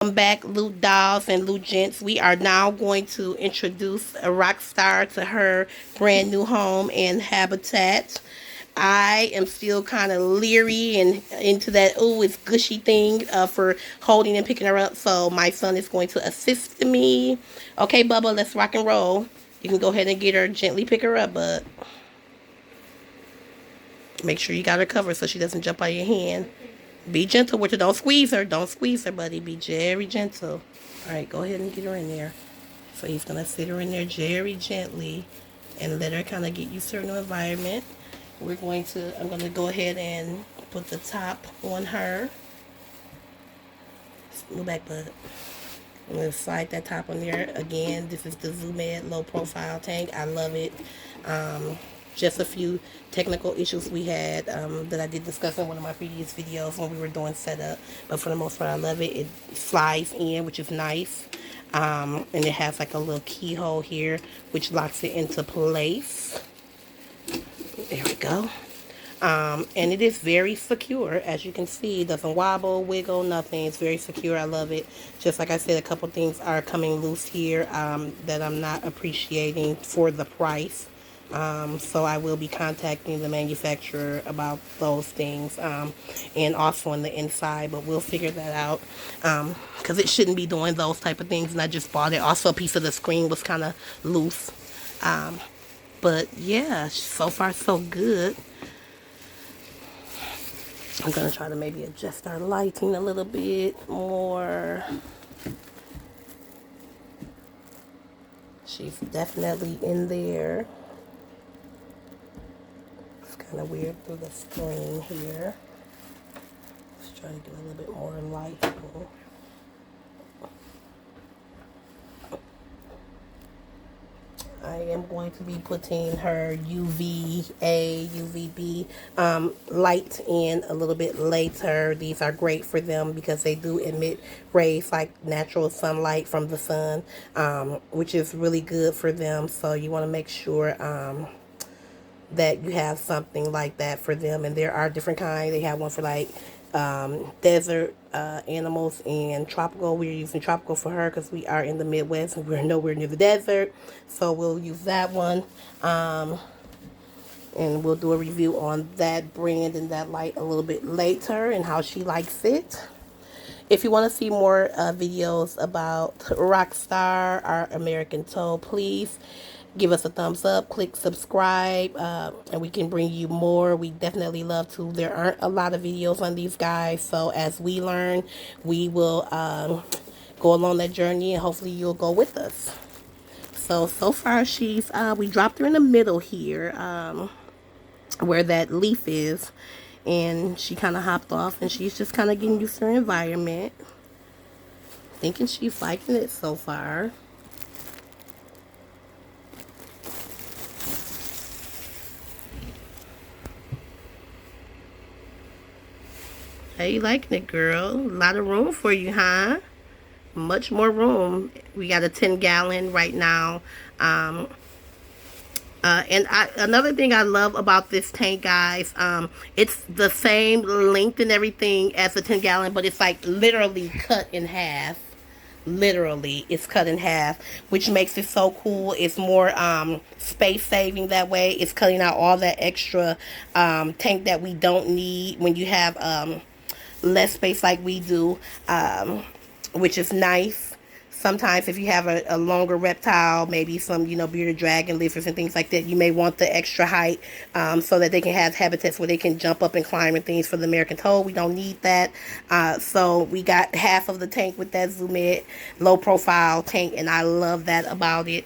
Welcome back, Loot Dolls and Loot Gents. We are now going to introduce a Rockstar to her brand new home and habitat. I am still kind of leery and into that, oh, it's gushy thing for holding and picking her up. So my son is going to assist me. Okay, Bubba, let's rock and roll. You can go ahead and get her, gently pick her up, but make sure you got her covered so she doesn't jump out of your hand. Be gentle with her. Don't squeeze her. Don't squeeze her, buddy. Be very gentle. All right, go ahead and get her in there. So he's going to sit her in there very gently and let her kind of get used to her new environment. I'm going to go ahead and put the top on her. Move back, bud. I'm going to slide that top on there. Again, this is the Zoom Ed low profile tank. I love it. Just a few technical issues we had that I did discuss in one of my previous videos when we were doing setup. But for the most part, I love it. It slides in, which is nice. And it has like a little keyhole here, which locks it into place. There we go. And it is very secure, as you can see. It doesn't wobble, wiggle, nothing. It's very secure. I love it. Just like I said, a couple things are coming loose here that I'm not appreciating for the price. So I will be contacting the manufacturer about those things, and also on the inside, but we'll figure that out, because it shouldn't be doing those type of things, and I just bought it. Also, a piece of the screen was kind of loose, but yeah, so far so good. I'm going to try to maybe adjust our lighting a little bit more. She's definitely in there. Kind of weird through the screen here. Let's try to get a little bit more light. I am going to be putting her UVA, UVB light in a little bit later. These are great for them because they do emit rays like natural sunlight from the sun, which is really good for them. So you want to make sure that you have something like that for them. And there are different kinds. They have one for like desert animals and tropical. We're using tropical for her because we are in the Midwest and we're nowhere near the desert, so we'll use that one, and we'll do a review on that brand and that light a little bit later and how she likes it. If you want to see more videos about Rockstar, our American Toad, please give us a thumbs up, click subscribe, and we can bring you more. We definitely love to. There aren't a lot of videos on these guys, so as we learn, we will go along that journey, and hopefully you'll go with us. So far she's, we dropped her in the middle here, where that leaf is, and she kind of hopped off, and she's just kind of getting used to her environment. Thinking she's liking it so far. How you liking it, girl? A lot of room for you, huh? Much more room. We got a 10-gallon right now. Another thing I love about this tank, guys, it's the same length and everything as a 10-gallon, but it's like literally cut in half. Literally, it's cut in half, which makes it so cool. It's more space saving that way. It's cutting out all that extra tank that we don't need when you have less space like we do, which is nice. Sometimes if you have a longer reptile, maybe some, bearded dragon lizards and things like that, you may want the extra height so that they can have habitats where they can jump up and climb and things. For the American Toad, we don't need that. So we got half of the tank with that Zoom Ed low profile tank, and I love that about it.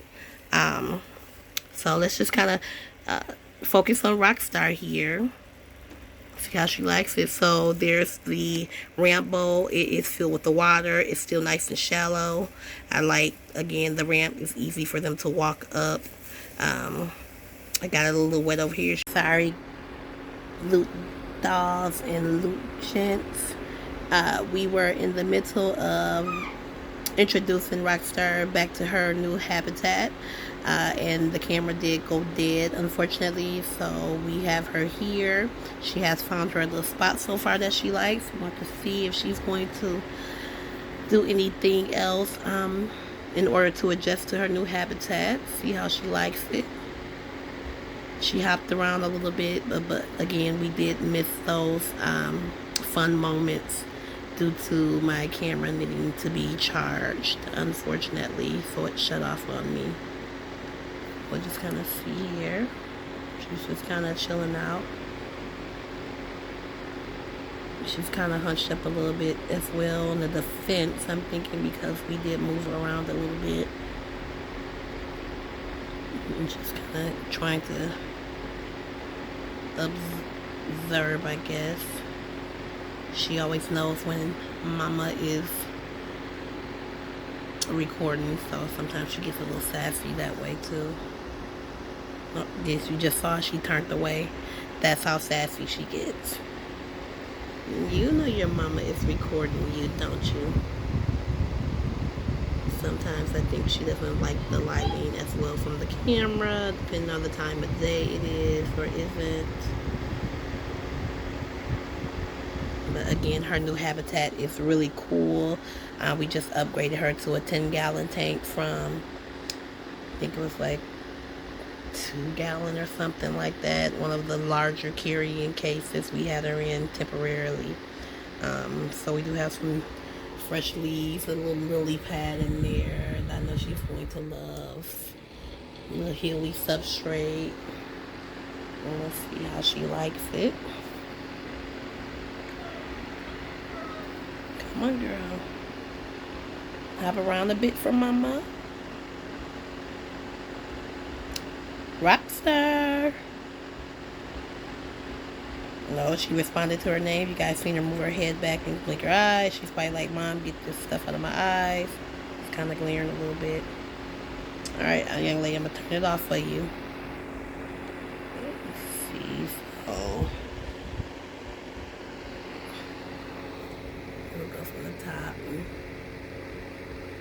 So let's just kind of focus on Rockstar here. See how she likes it. So there's the ramp bowl. It is filled with the water. It's still nice and shallow. I like, again, the ramp is easy for them to walk up. I got a little wet over here. Sorry, Loot Dolls and Loot Gents. We were in the middle of introducing Rockstar back to her new habitat. And the camera did go dead, unfortunately, so we have her here. She has found her little spot so far that she likes. We want to see if she's going to do anything else in order to adjust to her new habitat. See how she likes it. She hopped around a little bit, but again, we did miss those fun moments due to my camera needing to be charged, unfortunately, so it shut off on me. We'll just kind of see here. She's just kind of chilling out. She's kind of hunched up a little bit as well on the defense, I'm thinking, because we did move her around a little bit. And she's kind of trying to observe, I guess. She always knows when mama is recording, so sometimes she gets a little sassy that way too. Oh, yes, you just saw she turned away. That's how sassy she gets. You know your mama is recording you, don't you? Sometimes I think she doesn't like the lighting as well from the camera, depending on the time of day it is or isn't. But again, her new habitat is really cool. We just upgraded her to a 10-gallon tank from, I think it was like 2-gallon or something like that. One of the larger carrying cases we had her in temporarily. So we do have some fresh leaves, a little lily pad in there that I know she's going to love. A little hilly substrate. And let's see how she likes it. Come on, girl. Hop around a bit for mama. Rockstar. No, she responded to her name. You guys seen her move her head back and blink her eyes. She's probably like, Mom, get this stuff out of my eyes. It's kind of glaring a little bit. Alright, young lady, I'm going to turn it off for you. Let's see. Oh. We'll go from the top.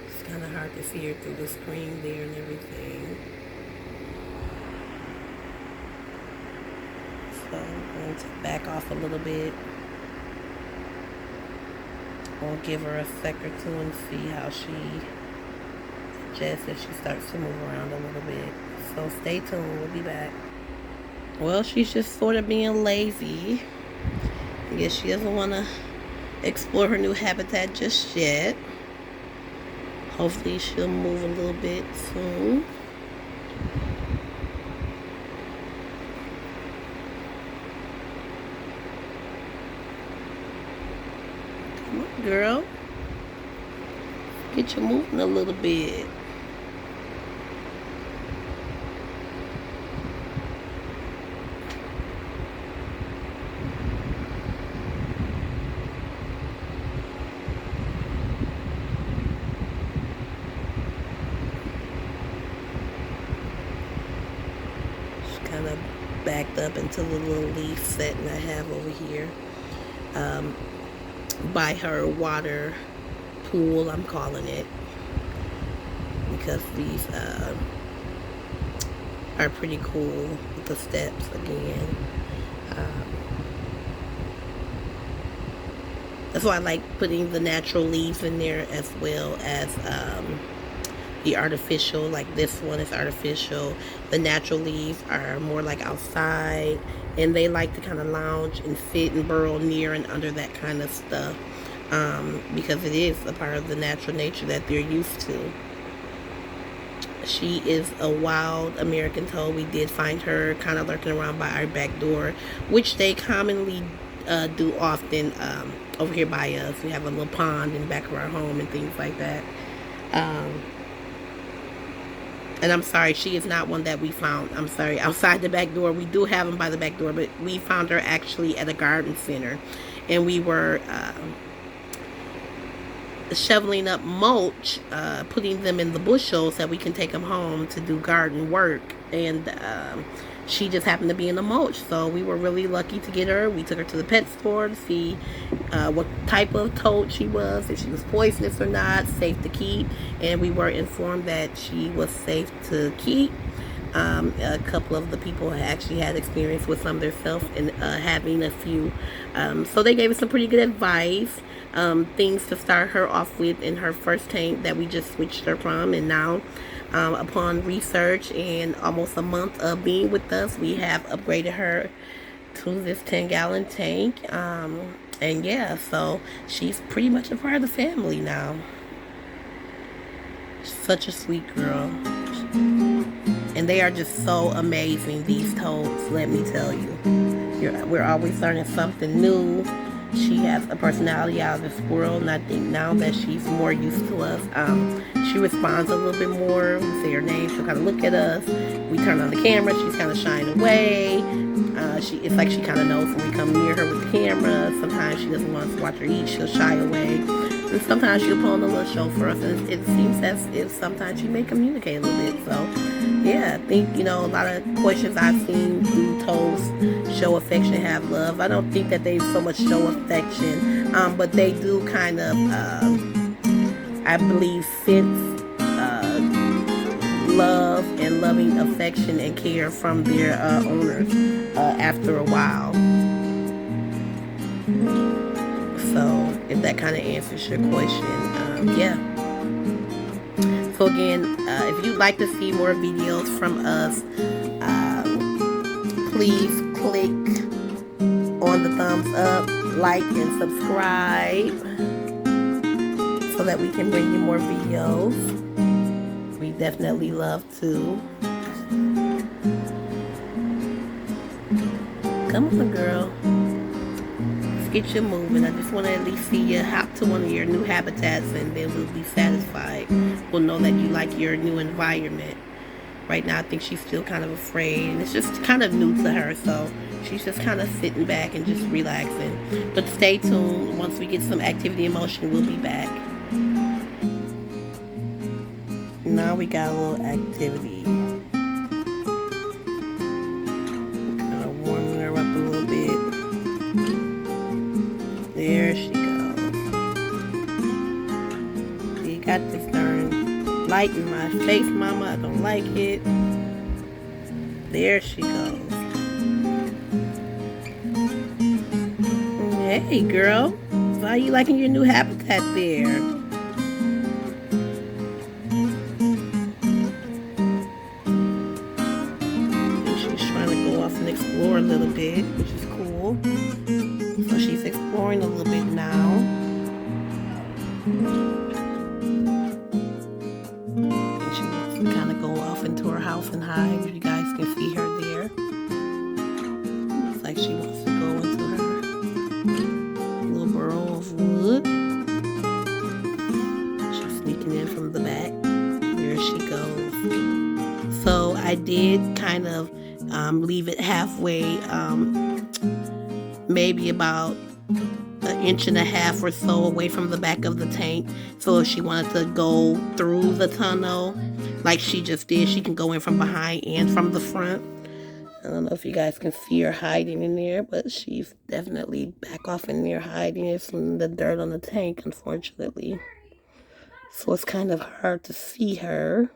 It's kind of hard to see her through the screen there and everything. So I'm going to back off a little bit. We'll give her a sec or two and see how she adjusts if she starts to move around a little bit. So stay tuned, we'll be back. Well, she's just sort of being lazy. I guess she doesn't want to explore her new habitat just yet. Hopefully she'll move a little bit soon. Come on, girl. Get you moving a little bit. Kind of backed up into the little leaf setting I have over here by her water pool, I'm calling it, because these are pretty cool with the steps again. That's why I like putting the natural leaves in there as well as the artificial. Like this one is artificial. The natural leaves are more like outside, and they like to kind of lounge and sit and burrow near and under that kind of stuff, because it is a part of the natural nature that they're used to. She is a wild American toad. We did find her kind of lurking around by our back door, which they commonly do often over here by us. We have a little pond in the back of our home and things like that. And I'm sorry, she is not one that we found. I'm sorry, outside the back door. We do have them by the back door, but we found her actually at a garden center. And we were shoveling up mulch, putting them in the bushels so that we can take them home to do garden work. And she just happened to be in the mulch. So we were really lucky to get her. We took her to the pet store to see what type of toad she was, if she was poisonous or not, safe to keep. And we were informed that she was safe to keep. A couple of the people actually had experience with some themselves and having a few. So they gave us some pretty good advice. things to start her off with in her first tank that we just switched her from. And now, upon research and almost a month of being with us, we have upgraded her to this 10-gallon tank. And yeah, so she's pretty much a part of the family now. Such a sweet girl. And they are just so amazing, these toads, let me tell you. We're always learning something new. She has a personality out of this world, and I think now that she's more used to us, she responds a little bit more. We say her name, she'll kind of look at us. We turn on the camera, she's kind of shying away. It's like she kind of knows when we come near her with the camera. Sometimes she doesn't want us to watch her eat, she'll shy away. And sometimes she'll put on a little show for us, and it seems as if sometimes she may communicate a little bit. So, yeah, I think, a lot of questions I've seen, do toads show affection, have love? I don't think that they so much show affection, but they do kind of, I believe, sense love and loving affection and care from their owners after a while. So, if that kind of answers your question, yeah. So again, if you'd like to see more videos from us, please click on the thumbs up, like, and subscribe so that we can bring you more videos. We definitely love to. Come on, girl. Get you moving. I just want to at least see you hop to one of your new habitats, and then we'll be satisfied. We'll know that you like your new environment. Right now I think she's still kind of afraid, and it's just kind of new to her, so she's just kind of sitting back and just relaxing. But stay tuned. Once we get some activity in motion, we'll be back. Now we got a little activity. Kind of warming her up a little bit. There she goes. You got this darn light in my face, mama. I don't like it. There she goes. Hey, girl. So how you liking your new habitat there? And she's trying to go off and explore a little bit, which is cool. So she's exploring a little bit now. And she wants to kind of go off into her house and hide. You guys can see her there. Looks like she wants to go into her little burrow of wood. She's sneaking in from the back. There she goes. So I did kind of leave it halfway, maybe about an inch and a half or so away from the back of the tank. So if she wanted to go through the tunnel like she just did, she can go in from behind and from the front. I don't know if you guys can see her hiding in there, but she's definitely back off in there hiding. It's from the dirt on the tank, unfortunately. So it's kind of hard to see her,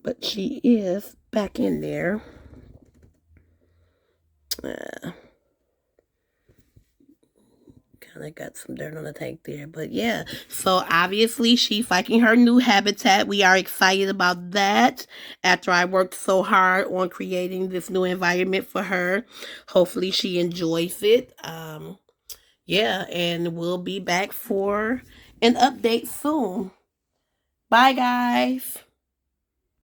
but she is back in there. Kind of got some dirt on the tank there, but yeah. So obviously she's liking her new habitat. We are excited about that after I worked so hard on creating this new environment for her. Hopefully she enjoys it. Yeah, and we'll be back for an update soon. Bye, guys.